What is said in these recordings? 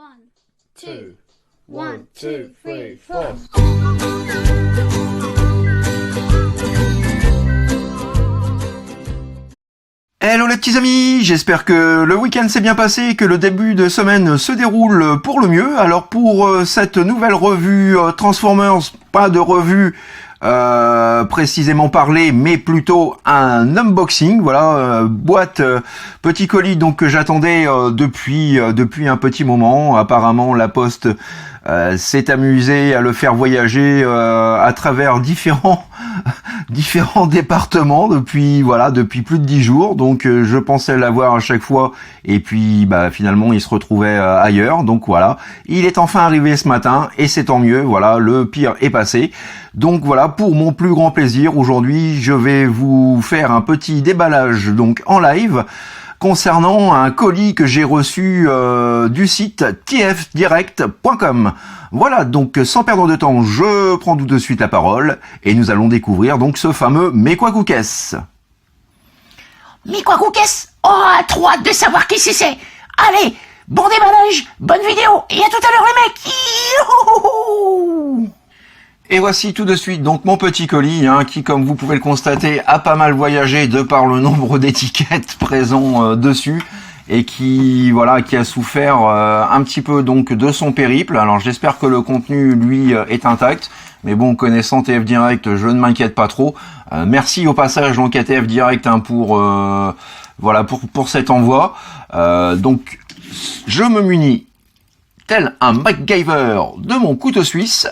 One, two, 1, 2, 3, 4. Hello les petits amis, j'espère que le week-end s'est bien passé et que le début de semaine se déroule pour le mieux. Alors pour cette nouvelle revue Transformers, pas de revue précisément parlée, mais plutôt un unboxing, voilà, boîte, petit colis donc que j'attendais depuis un petit moment. Apparemment la poste s'est amusée à le faire voyager à travers différents départements depuis plus de 10 jours. Donc je pensais l'avoir à chaque fois et puis finalement il se retrouvait ailleurs. Donc voilà, il est enfin arrivé ce matin et c'est tant mieux. Voilà, le pire est passé. Donc voilà, pour mon plus grand plaisir, aujourd'hui, je vais vous faire un petit déballage donc en live concernant un colis que j'ai reçu du site tfdirect.com. Voilà, donc sans perdre de temps, je prends tout de suite la parole et nous allons découvrir donc ce fameux Mais quoi qu'est-ce. Mais quoi qu'est-ce? Oh, trop hâte de savoir qui c'est. Allez, bon déballage, bonne vidéo, et à tout à l'heure les mecs. Youhou. Et voici tout de suite donc mon petit colis qui, comme vous pouvez le constater, a pas mal voyagé de par le nombre d'étiquettes présents dessus et qui a souffert un petit peu donc de son périple. Alors j'espère que le contenu lui est intact, mais bon, connaissant TF Direct, je ne m'inquiète pas trop. Merci au passage donc à TF Direct pour cet envoi. Donc je me munis tel un MacGyver de mon couteau suisse.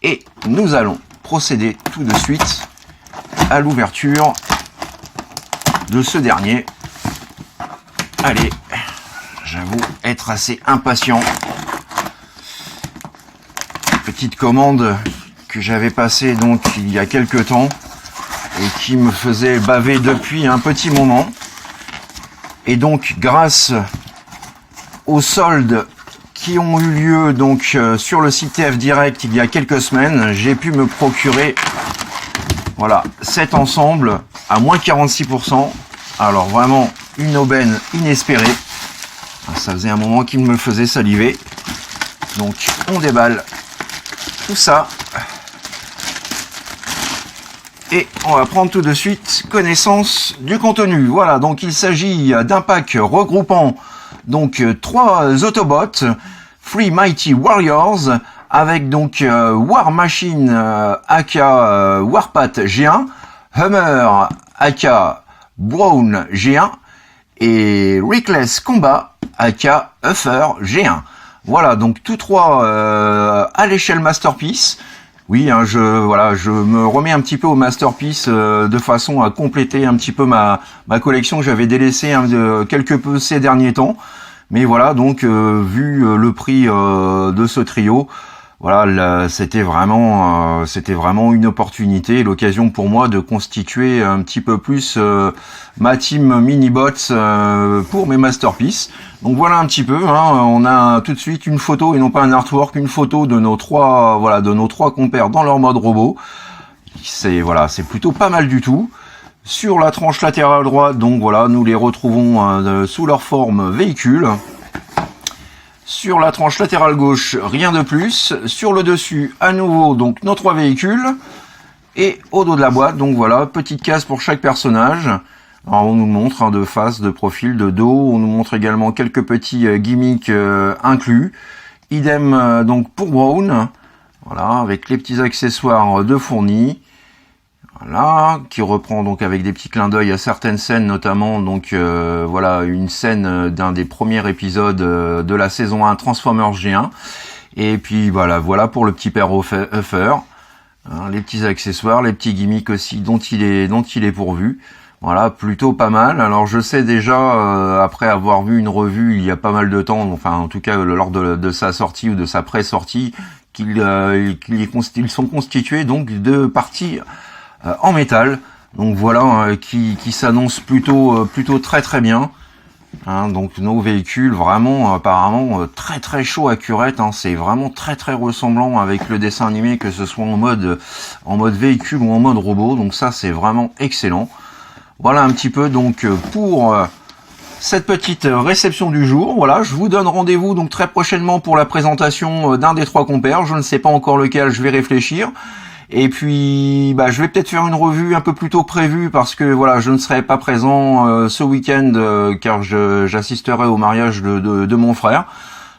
Et nous allons procéder tout de suite à l'ouverture de ce dernier. Allez, j'avoue être assez impatient. Petite commande que j'avais passée donc il y a quelques temps et qui me faisait baver depuis un petit moment. Et donc grâce aux soldes qui ont eu lieu donc sur le site TF Direct il y a quelques semaines, j'ai pu me procurer cet ensemble à moins 46%. Alors vraiment une aubaine inespérée. Ça faisait un moment qu'il me faisait saliver. Donc on déballe tout ça et on va prendre tout de suite connaissance du contenu. Voilà, donc il s'agit d'un pack regroupant donc 3 Autobots, 3 Mighty Warriors, avec donc War Machine aka Warpath G1, Hummer aka Brown G1 et Reckless Combat aka Huffer G1. Voilà, donc tous 3 à l'échelle Masterpiece. Oui, je me remets un petit peu au Masterpiece de façon à compléter un petit peu ma collection que j'avais délaissée quelque peu ces derniers temps. Mais voilà, donc vu le prix de ce trio, c'était vraiment une opportunité, l'occasion pour moi de constituer un petit peu plus ma team Minibots pour mes Masterpiece. Donc voilà un petit peu, on a tout de suite une photo et non pas un artwork, une photo de nos 3 compères dans leur mode robot. C'est plutôt pas mal du tout. Sur la tranche latérale droite, donc nous les retrouvons sous leur forme véhicule. Sur la tranche latérale gauche, rien de plus. Sur le dessus, à nouveau, donc nos 3 véhicules. Et au dos de la boîte, donc petite case pour chaque personnage. Alors, on nous montre de face, de profil, de dos. On nous montre également quelques petits gimmicks inclus. Idem donc pour Brown. Voilà, avec les petits accessoires de fournis. Voilà, qui reprend donc avec des petits clins d'œil à certaines scènes, notamment donc une scène d'un des premiers épisodes de la saison 1 Transformers G1. Et puis voilà pour le petit père Huffer, les petits accessoires, les petits gimmicks aussi dont il est pourvu. Voilà, plutôt pas mal. Alors je sais déjà après avoir vu une revue il y a pas mal de temps, enfin en tout cas lors de sa sortie ou de sa pré-sortie, qu'ils sont constitués donc de parties en métal, donc qui s'annonce plutôt très très bien. Donc nos véhicules vraiment apparemment très très chaud à curette, c'est vraiment très très ressemblant avec le dessin animé, que ce soit en mode véhicule ou en mode robot. Donc ça c'est vraiment excellent. Voilà un petit peu donc pour cette petite réception du jour. Voilà, je vous donne rendez-vous donc très prochainement pour la présentation d'un des 3 compères. Je ne sais pas encore lequel, je vais réfléchir. Et puis, je vais peut-être faire une revue un peu plus tôt que prévu parce que voilà, je ne serai pas présent ce week-end car j'assisterai au mariage de mon frère.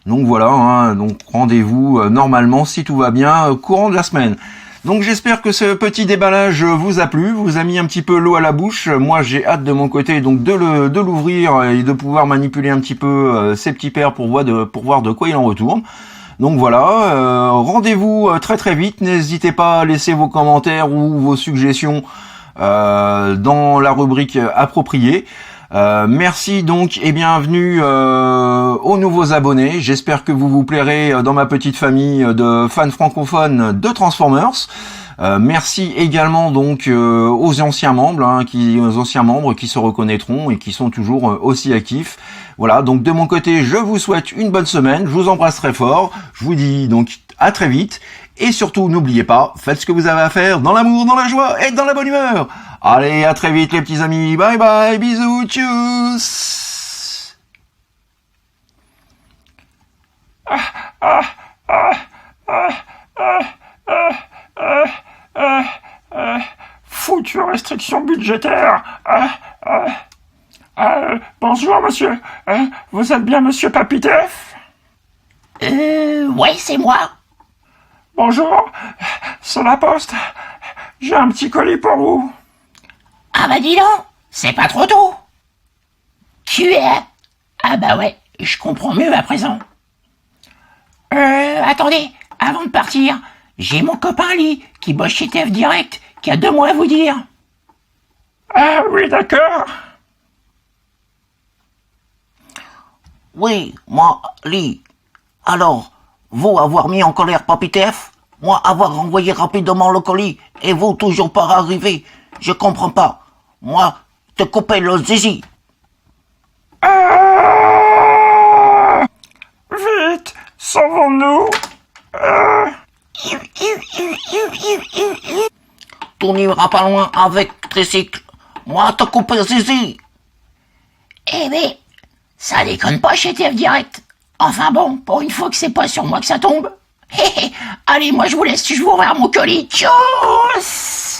Donc voilà, hein, donc rendez-vous normalement, si tout va bien, courant de la semaine. Donc j'espère que ce petit déballage vous a plu, vous a mis un petit peu l'eau à la bouche. Moi j'ai hâte de mon côté donc de l'ouvrir et de pouvoir manipuler un petit peu ces petits pères pour voir de quoi il en retourne. Donc voilà, rendez-vous très très vite. N'hésitez pas à laisser vos commentaires ou vos suggestions dans la rubrique appropriée. Merci donc et bienvenue aux nouveaux abonnés. J'espère que vous vous plairez dans ma petite famille de fans francophones de Transformers. Merci également donc aux anciens membres, qui se reconnaîtront et qui sont toujours aussi actifs. Voilà, donc de mon côté, je vous souhaite une bonne semaine. Je vous embrasse très fort. Je vous dis donc à très vite. Et surtout, n'oubliez pas, faites ce que vous avez à faire dans l'amour, dans la joie et dans la bonne humeur. Allez, à très vite les petits amis. Bye bye, bisous, tchuss. Foutue restriction budgétaire. Bonjour monsieur. Vous êtes bien monsieur Papitef? Ouais, c'est moi. Bonjour, c'est la poste. J'ai un petit colis pour vous. Ah bah dis donc, c'est pas trop tôt. Tu es... Ah bah ouais, je comprends mieux à présent. Attendez, avant de partir, j'ai mon copain Lee, qui bosse chez TF Direct, qui a 2 mots à vous dire. Ah oui, d'accord. Oui, moi, Lee. Alors, vous avoir mis en colère Papitef, moi avoir envoyé rapidement le colis, et vous toujours pas arrivé. Je comprends pas. Moi, te couper le zizi. Vite, sauvons-nous. Tu n'iras pas loin avec tricycle. Moi, te couper le zizi. Eh mais, ça déconne pas chez TF Direct. Enfin bon, pour une fois que c'est pas sur moi que ça tombe. Allez, moi je vous laisse, je vous ouvrir mon colis. Tchuss.